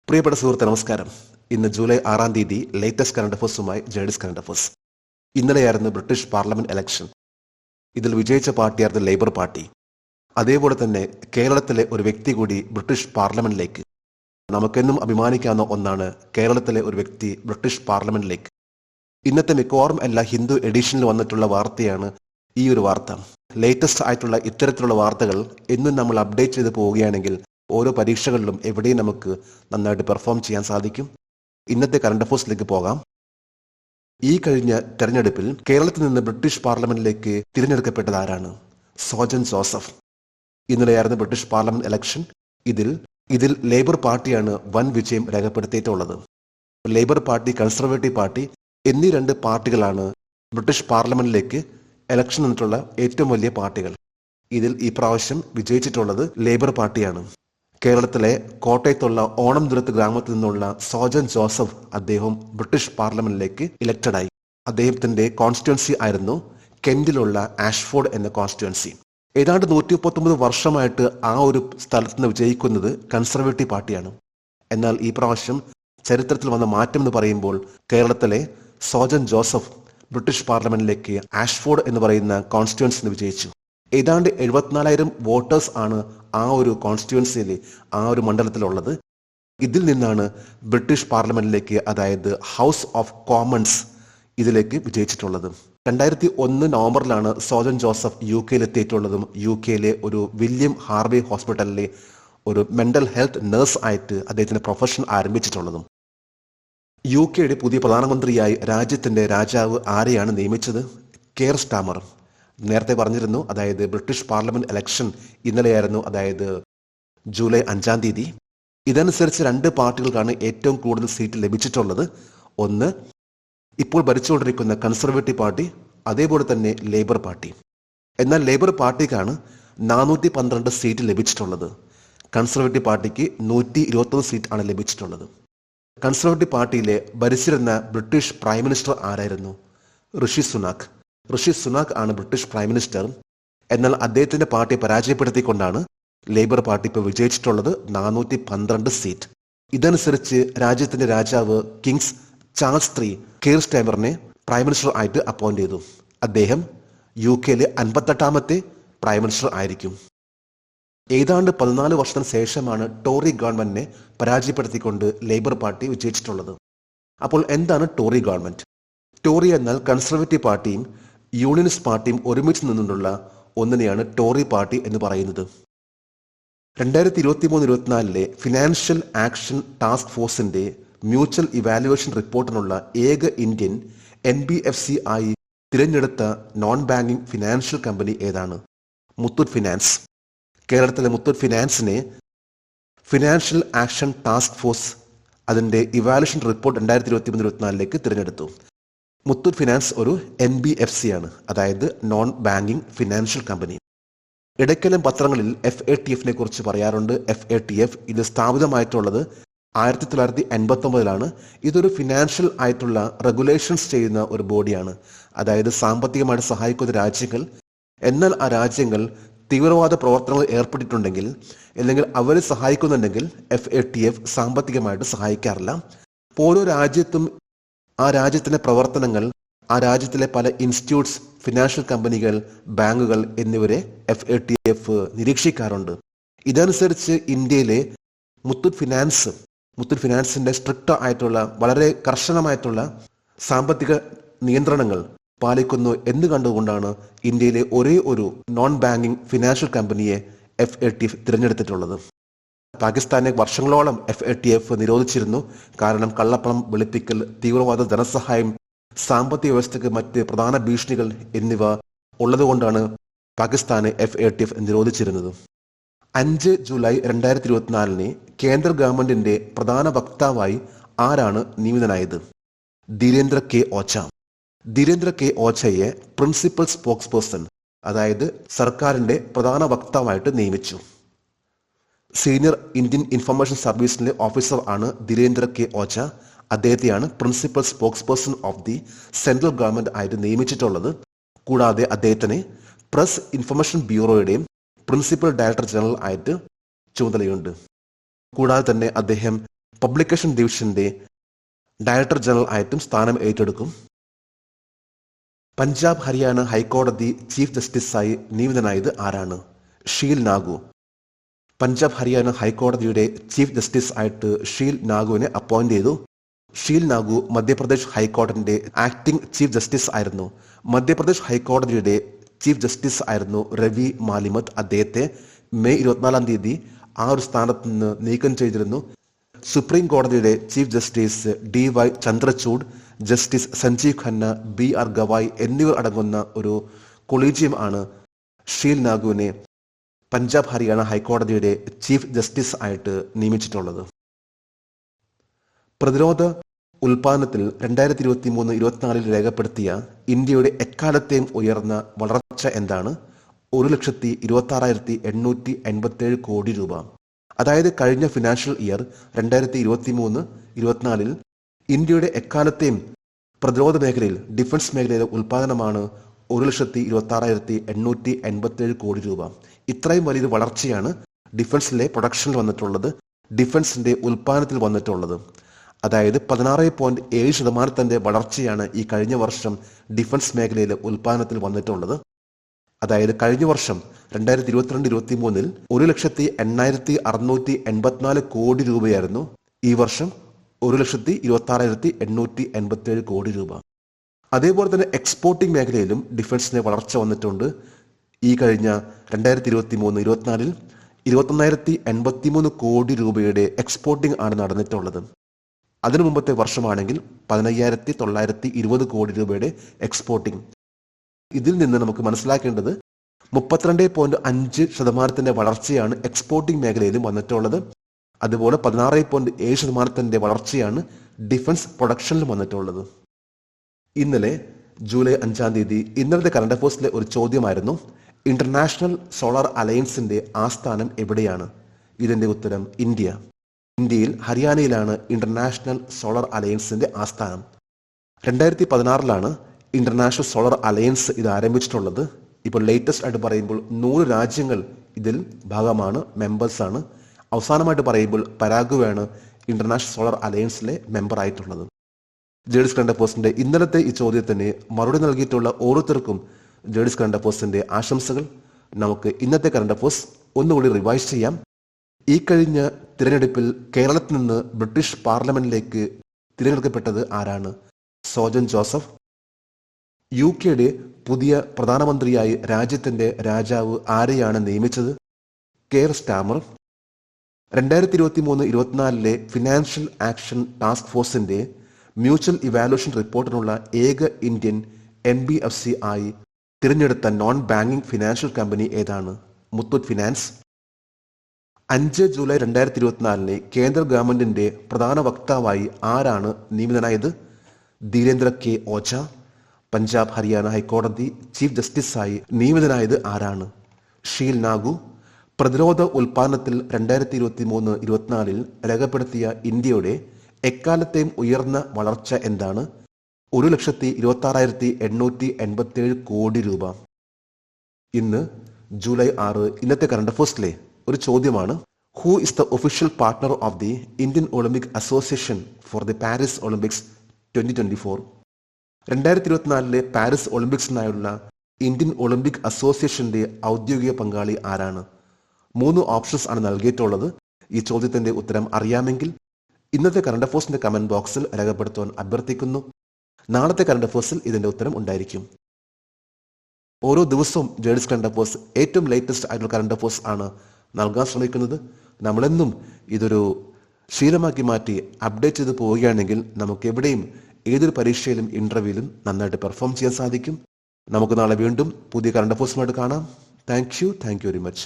പ്രിയപ്പെട്ട സുഹൃത്തെ നമസ്കാരം. ഇന്ന് ജൂലൈ 6 തീയതി ലേറ്റസ്റ്റ് കറണ്ട് അഫേഴ്സുമായി ജേഡിസ് കറണ്ട് അഫേഴ്സ്. ഇന്നലെയായിരുന്നു ബ്രിട്ടീഷ് പാർലമെന്റ് ഇലക്ഷൻ. ഇതിൽ വിജയിച്ച പാർട്ടിയായിരുന്നു ലേബർ പാർട്ടി. അതേപോലെ തന്നെ കേരളത്തിലെ ഒരു വ്യക്തി കൂടി ബ്രിട്ടീഷ് പാർലമെന്റിലേക്ക്. നമുക്കെന്നും അഭിമാനിക്കാവുന്ന ഒന്നാണ് കേരളത്തിലെ ഒരു വ്യക്തി ബ്രിട്ടീഷ് പാർലമെന്റിലേക്ക്. ഇന്നത്തെ മിക്കവാറും എല്ലാ ഹിന്ദു എഡിഷനിൽ വന്നിട്ടുള്ള വാർത്തയാണ് ഈ ഒരു വാർത്ത. ലേറ്റസ്റ്റ് ആയിട്ടുള്ള ഇത്തരത്തിലുള്ള വാർത്തകൾ എന്നും നമ്മൾ അപ്ഡേറ്റ് ചെയ്ത് പോവുകയാണെങ്കിൽ ഓരോ പരീക്ഷകളിലും എവിടെയും നമുക്ക് നന്നായിട്ട് പെർഫോം ചെയ്യാൻ സാധിക്കും. ഇന്നത്തെ കറണ്ട് അഫേഴ്സിലേക്ക് പോകാം. ഈ കഴിഞ്ഞ തെരഞ്ഞെടുപ്പിൽ കേരളത്തിൽ നിന്ന് ബ്രിട്ടീഷ് പാർലമെന്റിലേക്ക് തിരഞ്ഞെടുക്കപ്പെട്ടത് ആരാണ്? സോജൻ ജോസഫ്. ഇന്നലെയായിരുന്നു ബ്രിട്ടീഷ് പാർലമെന്റ് ഇലക്ഷൻ. ഇതിൽ ലേബർ പാർട്ടിയാണ് വൻ വിജയം രേഖപ്പെടുത്തിയിട്ടുള്ളത്. ലേബർ പാർട്ടി, കൺസർവേറ്റീവ് പാർട്ടി എന്നീ രണ്ട് പാർട്ടികളാണ് ബ്രിട്ടീഷ് പാർലമെന്റിലേക്ക് ഇലക്ഷൻ നിന്നിട്ടുള്ള ഏറ്റവും വലിയ പാർട്ടികൾ. ഇതിൽ ഈ പ്രാവശ്യം വിജയിച്ചിട്ടുള്ളത് ലേബർ പാർട്ടിയാണ്. കേരളത്തിലെ കോട്ടയത്തുള്ള ഓണംതുരത്ത് ഗ്രാമത്തിൽ നിന്നുള്ള സോജൻ ജോസഫ് അദ്ദേഹം ബ്രിട്ടീഷ് പാർലമെന്റിലേക്ക് ഇലക്റ്റഡായി. അദ്ദേഹത്തിന്റെ കോൺസ്റ്റിറ്റ്യുവൻസി ആയിരുന്നു കെന്റിലുള്ള ആഷ്ഫോർഡ് എന്ന കോൺസ്റ്റിറ്റ്യുവൻസി. ഏതാണ്ട് 139 വർഷമായിട്ട് ആ ഒരു സ്ഥലത്ത് നിന്ന് വിജയിക്കുന്നത് കൺസർവേറ്റീവ് പാർട്ടിയാണ്. എന്നാൽ ഈ പ്രാവശ്യം ചരിത്രത്തിൽ വന്ന മാറ്റം എന്ന് പറയുമ്പോൾ കേരളത്തിലെ സോജൻ ജോസഫ് ബ്രിട്ടീഷ് പാർലമെന്റിലേക്ക് ആഷ്ഫോർഡ് എന്ന് പറയുന്ന കോൺസ്റ്റിറ്റ്യുവൻസിന് വിജയിച്ചു. ഏതാണ്ട് 74,000 വോട്ടേഴ്സ് ആണ് ആ ഒരു കോൺസ്റ്റിറ്റ്യുവൻസിയിൽ, ആ ഒരു മണ്ഡലത്തിലുള്ളത്. ഇതിൽ നിന്നാണ് ബ്രിട്ടീഷ് പാർലമെന്റിലേക്ക്, അതായത് ഹൗസ് ഓഫ് കോമൺസ്, ഇതിലേക്ക് വിജയിച്ചിട്ടുള്ളത്. 2001 നവംബറിലാണ് സോജൻ ജോസഫ് UK എത്തിയിട്ടുള്ളതും UK ഒരു വില്യം ഹാർവേ ഹോസ്പിറ്റലിലെ ഒരു മെന്റൽ ഹെൽത്ത് നഴ്സ് ആയിട്ട് അദ്ദേഹത്തിന്റെ പ്രൊഫഷൻ ആരംഭിച്ചിട്ടുള്ളതും. UK പുതിയ പ്രധാനമന്ത്രിയായി രാജ്യത്തിന്റെ രാജാവ് ആരെയാണ് നിയമിച്ചത്? Care Starmer. നേരത്തെ പറഞ്ഞിരുന്നു, അതായത് ബ്രിട്ടീഷ് പാർലമെന്റ് ഇലക്ഷൻ ഇന്നലെയായിരുന്നു, അതായത് ജൂലൈ 5 തീയതി. ഇതനുസരിച്ച് രണ്ട് പാർട്ടികൾക്കാണ് ഏറ്റവും കൂടുതൽ സീറ്റ് ലഭിച്ചിട്ടുള്ളത്. ഒന്ന് ഇപ്പോൾ ഭരിച്ചുകൊണ്ടിരിക്കുന്ന കൺസർവേറ്റീവ് പാർട്ടി, അതേപോലെ തന്നെ ലേബർ പാർട്ടി. എന്നാൽ ലേബർ പാർട്ടിക്കാണ് 412 സീറ്റ് ലഭിച്ചിട്ടുള്ളത്. കൺസർവേറ്റീവ് പാർട്ടിക്ക് 121 സീറ്റ് ആണ് ലഭിച്ചിട്ടുള്ളത്. കൺസർവേറ്റീവ് പാർട്ടിയിലെ ഭരിച്ചിരുന്ന ബ്രിട്ടീഷ് പ്രൈം മിനിസ്റ്റർ ആരായിരുന്നു? ഋഷി സുനാക് ആണ് ബ്രിട്ടീഷ് പ്രൈം മിനിസ്റ്റർ. എന്നാൽ അദ്ദേഹത്തിന്റെ പാർട്ടിയെ പരാജയപ്പെടുത്തിക്കൊണ്ടാണ് ലേബർ പാർട്ടി ഇപ്പോൾ വിജയിച്ചിട്ടുള്ളത് 412 സീറ്റ്. ഇതനുസരിച്ച് രാജ്യത്തിന്റെ രാജാവ് കിങ്സ് ചാൾസ് III കെയർ സ്റ്റാമറിനെ പ്രൈം മിനിസ്റ്റർ ആയിട്ട് അപ്പോയിന്റ് ചെയ്തു. അദ്ദേഹം UK 58ാമത്തെ പ്രൈം മിനിസ്റ്റർ ആയിരിക്കും. ഏതാണ്ട് 14 വർഷത്തിന് ശേഷമാണ് ടോറി ഗവൺമെന്റിനെ പരാജയപ്പെടുത്തിക്കൊണ്ട് ലേബർ പാർട്ടി വിജയിച്ചിട്ടുള്ളത്. അപ്പോൾ എന്താണ് ടോറി ഗവൺമെന്റ്? ടോറി എന്നാൽ കൺസർവേറ്റീവ് പാർട്ടിയും യൂണിയനിസ്റ്റ് പാർട്ടിയും ഒരുമിച്ച് നിന്നുള്ള ഒന്നിനെയാണ് ടോറി പാർട്ടി എന്ന് പറയുന്നത്. 2023-24 ഫിനാൻഷ്യൽ ആക്ഷൻ ടാസ്ക് ഫോഴ്സിന്റെ മ്യൂച്വൽ ഇവാലുവേഷൻ റിപ്പോർട്ടിനുള്ള ഏക ഇന്ത്യൻ NBFC ആയി തിരഞ്ഞെടുത്ത നോൺ ബാങ്കിംഗ് ഫിനാൻഷ്യൽ കമ്പനി ഏതാണ്? മുത്തൂറ്റ് ഫിനാൻസ്. കേരളത്തിലെ മുത്തൂറ്റ് ഫിനാൻസിനെ ഫിനാൻഷ്യൽ ആക്ഷൻ ടാസ്ക് ഫോഴ്സ് അതിന്റെ ഇവാലുവേഷൻ റിപ്പോർട്ട് 2023-24 തിരഞ്ഞെടുത്തു. മുത്തൂറ്റ് ഫിനാൻസ് ഒരു NBFC ആണ്, അതായത് നോൺ ബാങ്കിംഗ് ഫിനാൻഷ്യൽ കമ്പനി. ഇടയ്ക്കെല്ലാം പത്രങ്ങളിൽ FATF കുറിച്ച് പറയാറുണ്ട്. FATF ഇത് സ്ഥാപിതമായിട്ടുള്ളത് 1989 ഇതൊരു ഫിനാൻഷ്യൽ ആയിട്ടുള്ള റെഗുലേഷൻസ് ചെയ്യുന്ന ഒരു ബോഡിയാണ്. അതായത് സാമ്പത്തികമായിട്ട് സഹായിക്കുന്ന രാജ്യങ്ങൾ, എന്നാൽ ആ രാജ്യങ്ങൾ തീവ്രവാദ പ്രവർത്തനങ്ങൾ ഏർപ്പെട്ടിട്ടുണ്ടെങ്കിൽ അല്ലെങ്കിൽ അവരെ സഹായിക്കുന്നുണ്ടെങ്കിൽ FATF സാമ്പത്തികമായിട്ട് സഹായിക്കാറില്ല. ഓരോ രാജ്യത്തും ആ രാജ്യത്തിന്റെ പ്രവർത്തനങ്ങൾ, ആ രാജ്യത്തിലെ പല ഇൻസ്റ്റിറ്റ്യൂട്ട്സ്, ഫിനാൻഷ്യൽ കമ്പനികൾ, ബാങ്കുകൾ എന്നിവരെ FATF നിരീക്ഷിക്കാറുണ്ട്. ഇതനുസരിച്ച് ഇന്ത്യയിലെ മുത്തൂറ്റ് ഫിനാൻസിന്റെ സ്ട്രിക്റ്റ് ആയിട്ടുള്ള, വളരെ കർശനമായിട്ടുള്ള സാമ്പത്തിക നിയന്ത്രണങ്ങൾ പാലിക്കുന്നു എന്ന് കണ്ടുകൊണ്ടാണ് ഇന്ത്യയിലെ ഒരേ ഒരു നോൺ ബാങ്കിംഗ് ഫിനാൻഷ്യൽ കമ്പനിയെ FATF തിരഞ്ഞെടുത്തിട്ടുള്ളത്. പാകിസ്ഥാനെ വർഷങ്ങളോളം FATF നിരോധിച്ചിരുന്നു. കാരണം കള്ളപ്പണം വെളുപ്പിക്കൽ, തീവ്രവാദ ധനസഹായം, സാമ്പത്തിക വ്യവസ്ഥയ്ക്ക് മറ്റ് പ്രധാന ഭീഷണികൾ എന്നിവ ഉള്ളതുകൊണ്ടാണ് പാകിസ്ഥാനെ FATF നിരോധിച്ചിരുന്നത്. 5 ജൂലൈ 2024 കേന്ദ്ര ഗവൺമെന്റിന്റെ പ്രധാന വക്താവായി ആരാണ് നിയമിതനായത്? ധീരേന്ദ്ര കെ ഓച്ചയെ പ്രിൻസിപ്പൽ സ്പോക്സ് പേഴ്സൺ, അതായത് സർക്കാരിന്റെ പ്രധാന വക്താവായിട്ട് നിയമിച്ചു. സീനിയർ ഇന്ത്യൻ ഇൻഫർമേഷൻ സർവീസിലെ ഓഫീസർ ആണ് ധീരേന്ദ്ര കെ ഓച്ച. അദ്ദേഹത്തെയാണ് principal spokesperson of the central government ആയിട്ട് നിയമിച്ചിട്ടുള്ളത്. കൂടാതെ അദ്ദേഹത്തിന് പ്രസ് ഇൻഫർമേഷൻ ബ്യൂറോയുടെയും പ്രിൻസിപ്പൽ ഡയറക്ടർ ജനറൽ ആയിട്ട് ചുമതലയുണ്ട്. കൂടാതെ തന്നെ അദ്ദേഹം പബ്ലിക്കേഷൻ ഡിവിഷന്റെ ഡയറക്ടർ ജനറൽ ആയിട്ടും സ്ഥാനം ഏറ്റെടുക്കും. പഞ്ചാബ് ഹരിയാന ഹൈക്കോടതി ചീഫ് ജസ്റ്റിസായി നിയമിതനായത് ആരാണ്? ഷീൽ നാഗു. പഞ്ചാബ് ഹരിയാന ഹൈക്കോടതിയുടെ ചീഫ് ജസ്റ്റിസ് ആയിട്ട് ഷീൽ നാഗുവിനെ അപ്പോയിന്റ് ചെയ്തു. ഷീൽ നാഗു മധ്യപ്രദേശ് ഹൈക്കോടതിയുടെ ആക്ടിംഗ് ചീഫ് ജസ്റ്റിസ് ആയിരുന്നു. മധ്യപ്രദേശ് ഹൈക്കോടതിയുടെ ചീഫ് ജസ്റ്റിസ് ആയിരുന്നു രവി മാലിമത്ത്. അദ്ദേഹത്തെ മെയ് 24 ആ ഒരു സ്ഥാനത്ത് നിന്ന് നീക്കം ചെയ്തിരുന്നു. സുപ്രീം കോടതിയുടെ chief justice DY Chandrachud, justice Sanjiv Khanna, BR Gavai എന്നിവർ അടങ്ങുന്ന ഒരു കൊളീജിയം ആണ് ഷീൽ നാഗുവിനെ പഞ്ചാബ് ഹരിയാന ഹൈക്കോടതിയുടെ ചീഫ് ജസ്റ്റിസ് ആയിട്ട് നിയമിച്ചിട്ടുള്ളത്. പ്രതിരോധ ഉൽപാദനത്തിൽ 2023-24 രേഖപ്പെടുത്തിയ ഇന്ത്യയുടെ എക്കാലത്തെയും ഉയർന്ന വളർച്ച എന്താണ്? 1,26,887 കോടി രൂപ. അതായത് കഴിഞ്ഞ ഫിനാൻഷ്യൽ ഇയർ 2023-24 ഇന്ത്യയുടെ എക്കാലത്തെയും പ്രതിരോധ മേഖലയിൽ, ഡിഫൻസ് മേഖലയിലെ ഉൽപാദനമാണ് 1,26,887 കോടി രൂപ. ഇത്രയും വലിയൊരു വളർച്ചയാണ് ഡിഫൻസിലെ പ്രൊഡക്ഷനിൽ വന്നിട്ടുള്ളത്, ഡിഫൻസിന്റെ ഉൽപാദനത്തിൽ വന്നിട്ടുള്ളത്. അതായത് 16.7% വളർച്ചയാണ് ഈ കഴിഞ്ഞ വർഷം ഡിഫൻസ് മേഖലയിലെ ഉൽപാദനത്തിൽ വന്നിട്ടുള്ളത്. അതായത് കഴിഞ്ഞ വർഷം 2022-23 1,80,684 കോടി രൂപയായിരുന്നു. ഈ വർഷം 1,26,887 കോടി രൂപ. അതേപോലെ തന്നെ എക്സ്പോർട്ടിംഗ് മേഖലയിലും ഡിഫൻസിന് വളർച്ച വന്നിട്ടുണ്ട്. ഈ കഴിഞ്ഞ 2023-24 21,083 കോടി രൂപയുടെ എക്സ്പോർട്ടിംഗ് ആണ് നടന്നിട്ടുള്ളത്. അതിനു മുമ്പത്തെ വർഷമാണെങ്കിൽ 15,920 കോടി രൂപയുടെ എക്സ്പോർട്ടിംഗ്. ഇതിൽ നിന്ന് നമുക്ക് മനസ്സിലാക്കേണ്ടത് 32.5% വളർച്ചയാണ് എക്സ്പോർട്ടിംഗ് മേഖലയിലും വന്നിട്ടുള്ളത്. അതുപോലെ 16.7% വളർച്ചയാണ് ഡിഫൻസ് പ്രൊഡക്ഷനിലും വന്നിട്ടുള്ളത്. ഇന്നലെ ജൂലൈ 5 ഇന്നലത്തെ കറണ്ട് അഫയേഴ്സിലെ ഒരു ചോദ്യമായിരുന്നു, ഇന്റർനാഷണൽ സോളാർ അലയൻസിന്റെ ആസ്ഥാനം എവിടെയാണ്? ഇതിന്റെ ഉത്തരം ഇന്ത്യ. ഇന്ത്യയിൽ ഹരിയാനയിലാണ് ഇന്റർനാഷണൽ സോളാർ അലയൻസിന്റെ ആസ്ഥാനം. 2016 ഇന്റർനാഷണൽ സോളാർ അലയൻസ് ഇത് ആരംഭിച്ചിട്ടുള്ളത്. ഇപ്പോൾ ലേറ്റസ്റ്റ് ആയിട്ട് പറയുമ്പോൾ 100 രാജ്യങ്ങൾ ഇതിൽ ഭാഗമാണ്, മെമ്പേഴ്സാണ്. അവസാനമായിട്ട് പറയുമ്പോൾ പരാഗ്വേയാണ് ഇന്റർനാഷണൽ സോളാർ അലയൻസിലെ മെമ്പർ ആയിട്ടുള്ളത്. ജേഡിസ് കറണ്ട് അഫയേഴ്സിന്റെ ഇന്നലത്തെ ഈ ചോദ്യത്തിന് മറുപടി നൽകിയിട്ടുള്ള ഓരോരുത്തർക്കും ജേഡിസ് കറണ്ട് അഫയേഴ്സിന്റെ ആശംസകൾ. നമുക്ക് ഇന്നത്തെ കറണ്ട് അഫയേഴ്സ് ഒന്നുകൂടി റിവൈസ് ചെയ്യാം. ഈ കഴിഞ്ഞ തിരഞ്ഞെടുപ്പിൽ കേരളത്തിൽ നിന്ന് ബ്രിട്ടീഷ് പാർലമെന്റിലേക്ക് തിരഞ്ഞെടുക്കപ്പെട്ടത് ആരാണ്? സോജൻ ജോസഫ്. UK പുതിയ പ്രധാനമന്ത്രിയായി രാജ്യത്തിന്റെ രാജാവ് ആരെയാണ് നിയമിച്ചത്? Care Starmer. 2023-24 financial action task ഫോഴ്സിന്റെ മ്യൂച്വൽ ഇവാലുവേഷൻ റിപ്പോർട്ടിനുള്ള ഏക ഇന്ത്യൻ NBFC ആയി തിരഞ്ഞെടുത്ത നോൺ ബാങ്കിംഗ് ഫിനാൻഷ്യൽ കമ്പനി ഏതാണ്? മുത്തൂറ്റ് ഫിനാൻസ്. 5 ജൂലൈ 2024 കേന്ദ്ര ഗവൺമെന്റിന്റെ പ്രധാന വക്താവായി ആരാണ് നിയമിതനായത്? ധീരേന്ദ്ര K. ഓജ. പഞ്ചാബ് ഹരിയാന ഹൈക്കോടതി ചീഫ് ജസ്റ്റിസായി നിയമിതനായത് ആരാണ്? ഷീൽ നാഗു. പ്രതിരോധ ഉൽപാദനത്തിൽ 2023-24 രേഖപ്പെടുത്തിയ ഇന്ത്യയുടെ എക്കാലത്തെയും ഉയർന്ന വളർച്ച എന്താണ്? 1,26,887 കോടി രൂപ. ഇന്ന് ജൂലൈ 6 ഇന്നത്തെ കറണ്ട് അഫയേഴ്സിലെ ഒരു ചോദ്യമാണ്, who is the official partner of the Indian Olympic Association for the Paris Olympics 2024? 2024 Paris ഒളിമ്പിക്സിനായുള്ള ഇന്ത്യൻ ഒളിമ്പിക് അസോസിയേഷന്റെ ഔദ്യോഗിക പങ്കാളി ആരാണ്? 3 ഓപ്ഷൻസ് ആണ് നൽകിയിട്ടുള്ളത്. ഈ ചോദ്യത്തിന്റെ ഉത്തരം അറിയാമെങ്കിൽ ഇന്നത്തെ കറണ്ട് അഫയേഴ്സിന്റെ കമന്റ് ബോക്സിൽ രേഖപ്പെടുത്തുവാൻ അഭ്യർത്ഥിക്കുന്നു. നാളത്തെ കറണ്ട് അഫയേഴ്സിൽ ഇതിന്റെ ഉത്തരം ഉണ്ടായിരിക്കും. ഓരോ ദിവസവും ജേഡിസ് കറണ്ട് അഫയേഴ്സ് ഏറ്റവും ലേറ്റസ്റ്റ് ആയിട്ടുള്ള കറണ്ട് അഫയേഴ്സ് ആണ് നൽകാൻ ശ്രമിക്കുന്നത്. നമ്മളെന്നും ഇതൊരു ശീലമാക്കി മാറ്റി അപ്ഡേറ്റ് ചെയ്ത് പോവുകയാണെങ്കിൽ നമുക്ക് എവിടെയും ഏതൊരു പരീക്ഷയിലും ഇന്റർവ്യൂവിലും നന്നായിട്ട് പെർഫോം ചെയ്യാൻ സാധിക്കും. നമുക്ക് നാളെ വീണ്ടും പുതിയ കറണ്ട് അഫയേഴ്സുമായിട്ട് കാണാം. Thank you very much.